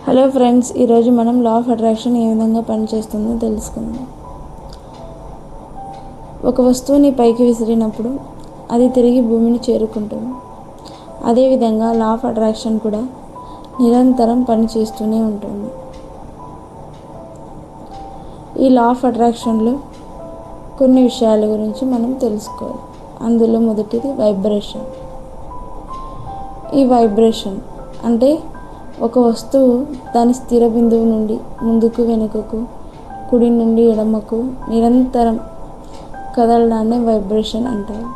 Hello friends, ఈరోజు మనం law of attraction ఏ విధంగా పనిచేస్తుందో తెలుసుకుందాం. ఒక వస్తువుని పైకి విసిరినప్పుడు అది తిరిగి భూమిని చేరుకుంటుంది. అదేవిధంగా లా ఆఫ్ అట్రాక్షన్ కూడా నిరంతరం పనిచేస్తూనే ఉంటుంది. ఈ లా ఆఫ్ అట్రాక్షన్లో కొన్ని విషయాల గురించి మనం తెలుసుకోవాలి. అందులో మొదటిది వైబ్రేషన్. ఈ వైబ్రేషన్ అంటే ఒక వస్తువు దాని స్థిర బిందువు నుండి ముందుకు వెనుకకు, కుడి నుండి ఎడమకు నిరంతరం కదలడాన్ని వైబ్రేషన్ అంటారు.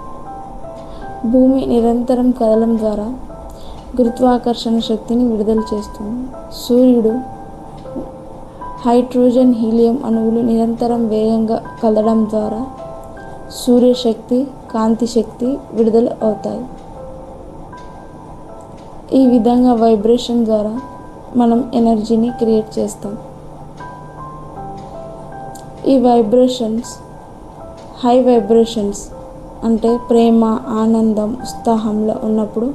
భూమి నిరంతరం కదలడం ద్వారా గురుత్వాకర్షణ శక్తిని విడుదల చేస్తుంది. సూర్యుడు, హైడ్రోజన్, హీలియం అణువులు నిరంతరం వేగంగా కదలడం ద్వారా సూర్యశక్తి, కాంతి శక్తి విడుదల అవుతాయి. ఈ విధంగా వైబ్రేషన్ ద్వారా మనం ఎనర్జీని క్రియేట్ చేస్తాం. ఈ వైబ్రేషన్స్ హై వైబ్రేషన్స్ అంటే ప్రేమ, ఆనందం, ఉత్సాహంలో ఉన్నప్పుడు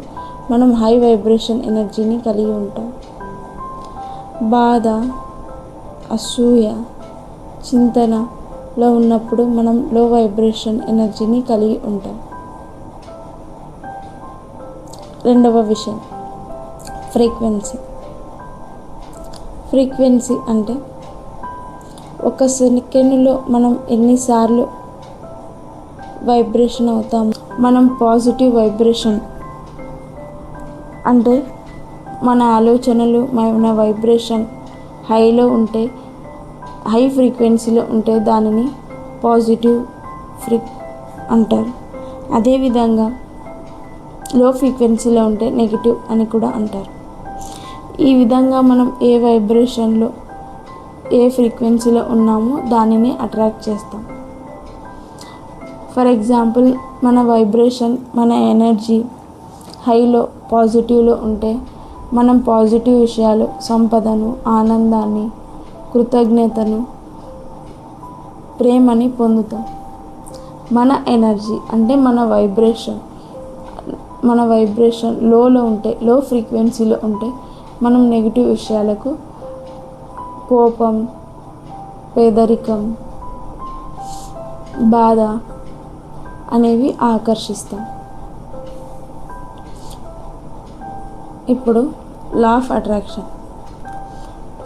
మనం హై వైబ్రేషన్ ఎనర్జీని కలిగి ఉంటాం. బాధ, అసూయ, చింతనలో ఉన్నప్పుడు మనం లో వైబ్రేషన్ ఎనర్జీని కలిగి ఉంటాం. రెండవ విషయం ఫ్రీక్వెన్సీ అంటే ఒక సెకండ్లో మనం ఎన్నిసార్లు వైబ్రేషన్ అవుతాము. మనం పాజిటివ్ వైబ్రేషన్ అంటే మన ఆలోచనలు, మన వైబ్రేషన్ హైలో ఉంటే, హై ఫ్రీక్వెన్సీలో ఉంటే దానిని పాజిటివ్ అంటారు. అదేవిధంగా లో ఫ్రీక్వెన్సీలో ఉంటే నెగిటివ్ అని కూడా అంటారు. ఈ విధంగా మనం ఏ వైబ్రేషన్లో, ఏ ఫ్రీక్వెన్సీలో ఉన్నామో దానిని అట్రాక్ట్ చేస్తాం. ఫర్ ఎగ్జాంపుల్, మన వైబ్రేషన్, మన ఎనర్జీ హైలో, పాజిటివ్లో ఉంటే మనం పాజిటివ్ విషయాలు, సంపదను, ఆనందాన్ని, కృతజ్ఞతను, ప్రేమని పొందుతాం. మన ఎనర్జీ అంటే మన వైబ్రేషన్ లోలో ఉంటే, లో ఫ్రీక్వెన్సీలో ఉంటే మనం నెగిటివ్ విషయాలకు, కోపం, పేదరికం, బాధ అనేవి ఆకర్షిస్తాం. ఇప్పుడు లా ఆఫ్ అట్రాక్షన్.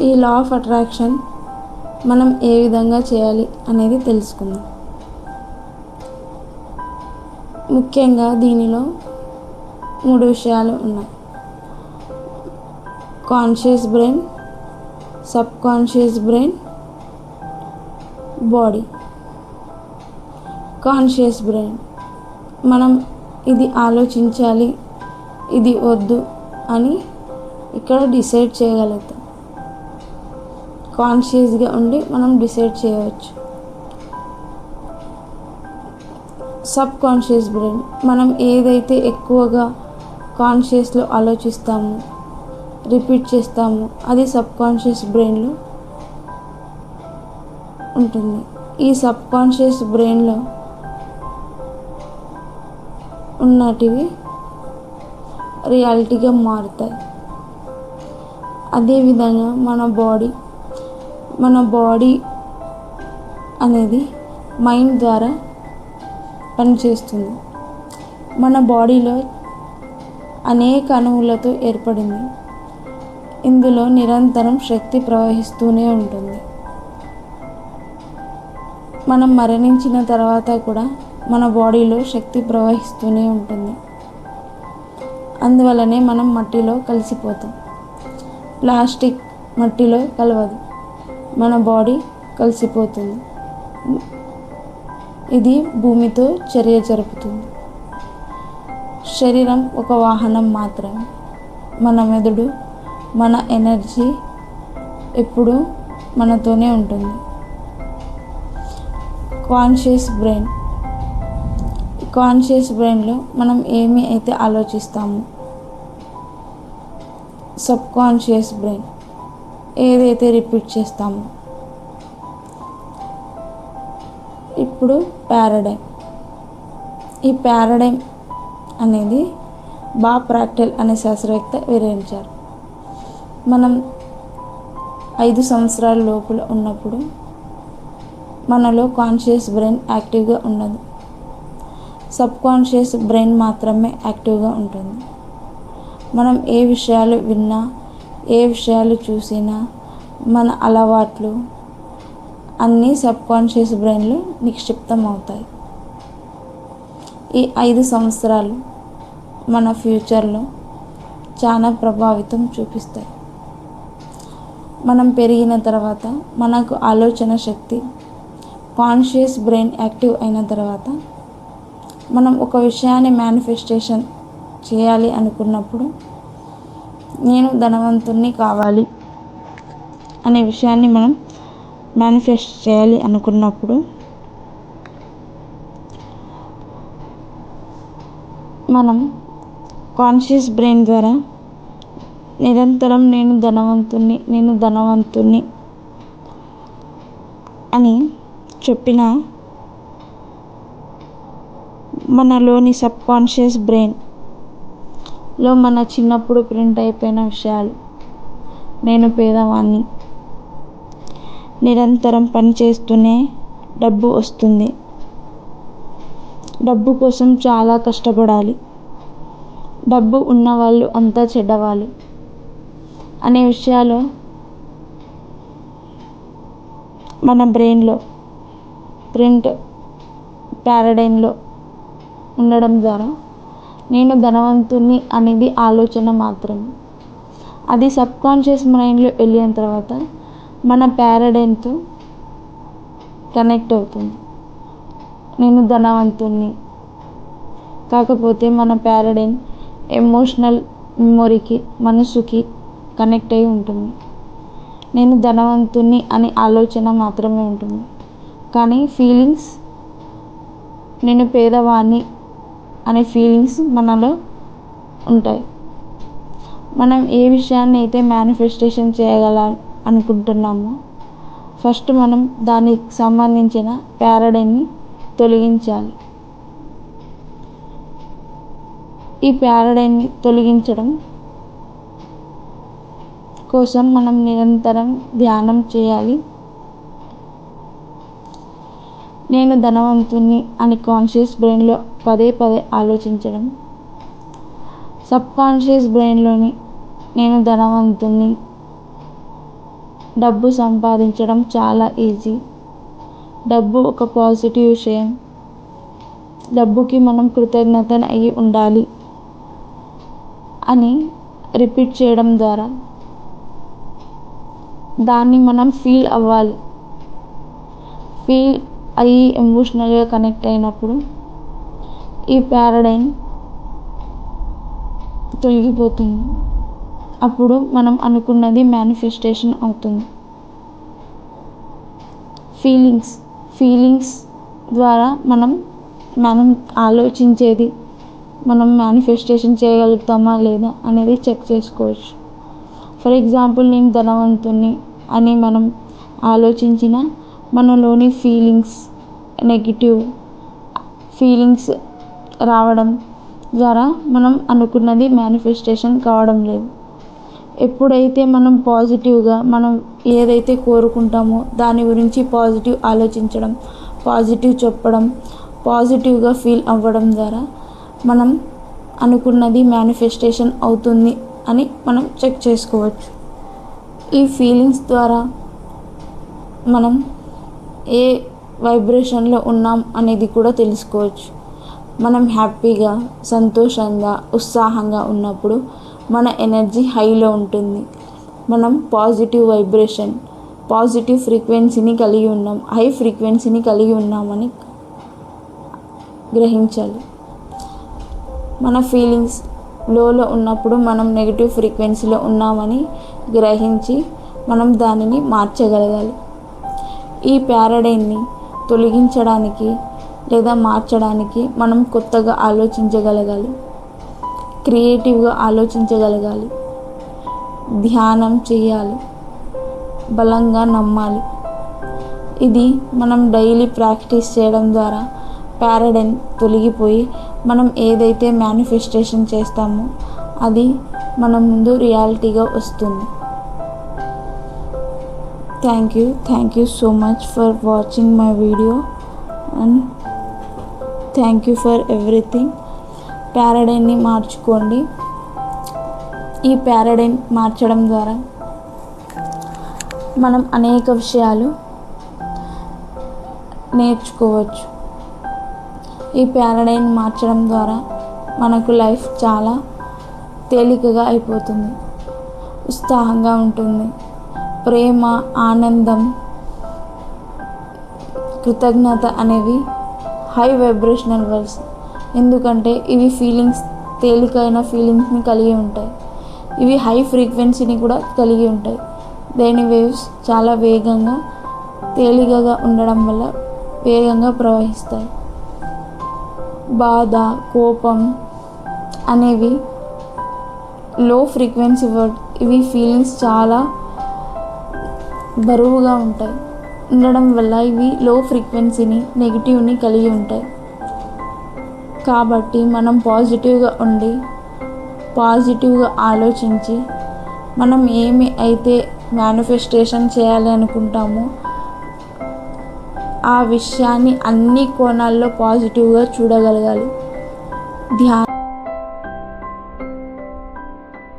ఈ లా ఆఫ్ అట్రాక్షన్ మనం ఏ విధంగా చేయాలి అనేది తెలుసుకుందాం. ముఖ్యంగా దీనిలో 3 విషయాలు ఉన్నాయి. Conscious brain, sub conscious brain, body. Conscious brain మనం ఇది ఆలోచించాలి, ఇది వద్దు అని ఇక్కడ డిసైడ్ చేయగలుగుతాం. కాన్షియస్గా ఉండి మనం డిసైడ్ చేయవచ్చు. సబ్ కాన్షియస్ బ్రెయిన్ మనం ఏదైతే ఎక్కువగా కాన్షియస్లో ఆలోచిస్తామో, రిపీట్ చేస్తామో అది సబ్ కాన్షియస్ బ్రెయిన్లో ఉంటుంది. ఈ సబ్ కాన్షియస్ బ్రెయిన్లో ఉన్నటివి రియాలిటీగా మారుతాయి. అదేవిధంగా మన బాడీ అనేది మైండ్ ద్వారా పనిచేస్తుంది. మన బాడీలో అనేక అణువులతో ఏర్పడింది. ఇందులో నిరంతరం శక్తి ప్రవహిస్తూనే ఉంటుంది. మనం మరణించిన తర్వాత కూడా మన బాడీలో శక్తి ప్రవహిస్తూనే ఉంటుంది. అందువల్లనే మనం మట్టిలో కలిసిపోతాం. ప్లాస్టిక్ మట్టిలో కలవదు, మన బాడీ కలిసిపోతుంది. ఇది భూమితో చర్య జరుపుతుంది. శరీరం ఒక వాహనం మాత్రమే. మన మెదడు, మన ఎనర్జీ ఎప్పుడూ మనతోనే ఉంటుంది. కాన్షియస్ బ్రెయిన్లో మనం ఏమి అయితే ఆలోచిస్తామో, సబ్ కాన్షియస్ బ్రెయిన్ ఏదైతే రిపీట్ చేస్తామో. ఇప్పుడు పారాడైమ్. ఈ పారాడైమ్ అనేది బాబ్ ప్రాక్టెల్ అనే శాస్త్రవేత్త వివరించారు. మనం 5 సంవత్సరాల లోపల ఉన్నప్పుడు మనలో కాన్షియస్ బ్రెయిన్ యాక్టివ్గా ఉండదు. సబ్ కాన్షియస్ బ్రెయిన్ మాత్రమే యాక్టివ్గా ఉంటుంది. మనం ఏ విషయాలు విన్నా, ఏ విషయాలు చూసినా, మన అలవాట్లు అన్నీ సబ్ కాన్షియస్ బ్రెయిన్లో నిక్షిప్తం అవుతాయి. ఈ 5 సంవత్సరాలు మన ఫ్యూచర్లో చాలా ప్రభావితం చూపిస్తాయి. మనం పెరిగిన తర్వాత మనకు ఆలోచన శక్తి, కాన్షియస్ బ్రెయిన్ యాక్టివ్ అయిన తర్వాత మనం ఒక విషయాన్ని మేనిఫెస్టేషన్ చేయాలి అనుకున్నప్పుడు, నేను ధనవంతుణ్ణి కావాలి అనే విషయాన్ని మనం మేనిఫెస్ట్ చేయాలి అనుకున్నప్పుడు మనం కాన్షియస్ బ్రెయిన్ ద్వారా నిరంతరం నేను ధనవంతుణ్ణి అని చెప్పిన మనలోని సబ్ కాన్షియస్ బ్రెయిన్లో మన చిన్నప్పుడు ప్రింట్ అయిపోయిన విషయాలు, నేను పేదవాణ్ణి, నిరంతరం పనిచేస్తూనే డబ్బు వస్తుంది, డబ్బు కోసం చాలా కష్టపడాలి, డబ్బు ఉన్నవాళ్ళు అంతా చెడ్డవాళ్ళు అనే విషయాలు మన బ్రెయిన్లో ప్రింట్ పారాడైన్లో ఉండడం ద్వారా నేను ధనవంతుణ్ణి అనేది ఆలోచన మాత్రమే. అది సబ్ కాన్షియస్ మైండ్లో వెళ్ళిన తర్వాత మన పారాడైన్తో కనెక్ట్ అవుతుంది. నేను ధనవంతుణ్ణి, కాకపోతే మన పారాడైన్ ఎమోషనల్ మెమొరీకి, మనసుకి కనెక్ట్ అయి ఉంటుంది. నేను ధనవంతుణ్ణి అనే ఆలోచన మాత్రమే ఉంటుంది, కానీ ఫీలింగ్స్ నేను పేదవాణ్ణి అనే ఫీలింగ్స్ మనలో ఉంటాయి. మనం ఏ విషయాన్ని అయితే మేనిఫెస్టేషన్ అనుకుంటున్నామో ఫస్ట్ మనం దానికి సంబంధించిన పారాడైన్ని తొలగించాలి. ఈ పారాడైన్ని తొలగించడం కోసం మనం నిరంతరం ధ్యానం చేయాలి. నేను ధనవంతుణ్ణి అని కాన్షియస్ బ్రెయిన్లో పదే ఆలోచించడం, సబ్ కాన్షియస్ బ్రెయిన్లోని నేను ధనవంతుణ్ణి, డబ్బు సంపాదించడం చాలా ఈజీ, డబ్బు ఒక పాజిటివ్ విషయం, డబ్బుకి మనం కృతజ్ఞతను అయి ఉండాలి అని రిపీట్ చేయడం ద్వారా దాన్ని మనం ఫీల్ అవ్వాలి. ఫీల్ అయ్యి ఎమోషనల్గా కనెక్ట్ అయినప్పుడు ఈ పారాడైన్ తొలగిపోతుంది. అప్పుడు మనం అనుకున్నది మేనిఫెస్టేషన్ అవుతుంది. ఫీలింగ్స్ ద్వారా మనం ఆలోచించేది మనం మేనిఫెస్టేషన్ చేయగలుగుతామా లేదా అనేది చెక్ చేసుకోవచ్చు. ఫర్ ఎగ్జాంపుల్, నేను ధనవంతుణ్ణి అని మనం ఆలోచించిన మనలోని నెగిటివ్ ఫీలింగ్స్ రావడం ద్వారా మనం అనుకున్నది మేనిఫెస్టేషన్ కావడం లేదు. ఎప్పుడైతే మనం పాజిటివ్గా మనం ఏదైతే కోరుకుంటామో దాని గురించి పాజిటివ్ ఆలోచించడం, పాజిటివ్ చెప్పడం, పాజిటివ్గా ఫీల్ అవ్వడం ద్వారా మనం అనుకున్నది మేనిఫెస్టేషన్ అవుతుంది అని మనం చెక్ చేసుకోవచ్చు. ఈ ఫీలింగ్స్ ద్వారా మనం ఏ వైబ్రేషన్లో ఉన్నాం అనేది కూడా తెలుసుకోవచ్చు. మనం హ్యాపీగా, సంతోషంగా, ఉత్సాహంగా ఉన్నప్పుడు మన ఎనర్జీ హైలో ఉంటుంది. మనం పాజిటివ్ వైబ్రేషన్, పాజిటివ్ ఫ్రీక్వెన్సీని కలిగి ఉన్నాం, హై ఫ్రీక్వెన్సీని కలిగి ఉన్నామని గ్రహించాలి. మన ఫీలింగ్స్ లోలో ఉన్నప్పుడు మనం నెగిటివ్ ఫ్రీక్వెన్సీలో ఉన్నామని గ్రహించి మనం దానిని మార్చగలగాలి. ఈ పారాడైన్ని తొలగించడానికి లేదా మార్చడానికి మనం కొత్తగా ఆలోచించగలగాలి, క్రియేటివ్గా ఆలోచించగలగాలి, ధ్యానం చేయాలి, బలంగా నమ్మాలి. ఇది మనం డైలీ ప్రాక్టీస్ చేయడం ద్వారా పారాడైన్ తొలగిపోయి మనం ఏదైతే మేనిఫెస్టేషన్ చేస్తామో అది మన ముందు రియాలిటీగా వస్తుంది. Thank you so much for watching my video and thank you for everything. ప్యారడైన్ని మార్చుకోండి. ఈ ప్యారడైన్ మార్చడం ద్వారా మనం అనేక విషయాలు నేర్చుకోవచ్చు. ఈ ప్యారడైన్ మార్చడం ద్వారా మనకు లైఫ్ చాలా తేలికగా అయిపోతుంది, ఉత్సాహంగా ఉంటుంది. ప్రేమ, ఆనందం, కృతజ్ఞత అనేవి హై వైబ్రేషనల్ వర్డ్స్. ఎందుకంటే ఇవి తేలికైన ఫీలింగ్స్ని కలిగి ఉంటాయి. ఇవి హై ఫ్రీక్వెన్సీని కూడా కలిగి ఉంటాయి. దేని వేవ్స్ చాలా వేగంగా, తేలికగా ఉండడం వల్ల వేగంగా ప్రవహిస్తాయి. బాధ, కోపం అనేవి లో ఫ్రీక్వెన్సీ వర్డ్. ఇవి ఫీలింగ్స్ చాలా బరువుగా ఉండడం వల్ల ఇవి లో ఫ్రీక్వెన్సీని, నెగిటివ్ని కలిగి ఉంటాయి. కాబట్టి మనం పాజిటివ్గా ఉండి, పాజిటివ్గా ఆలోచించి, మనం ఏమి అయితే మేనిఫెస్టేషన్ చేయాలి అనుకుంటామో ఆ విషయాన్ని అన్ని కోణాల్లో పాజిటివ్గా చూడగలగాలి. ధ్యానం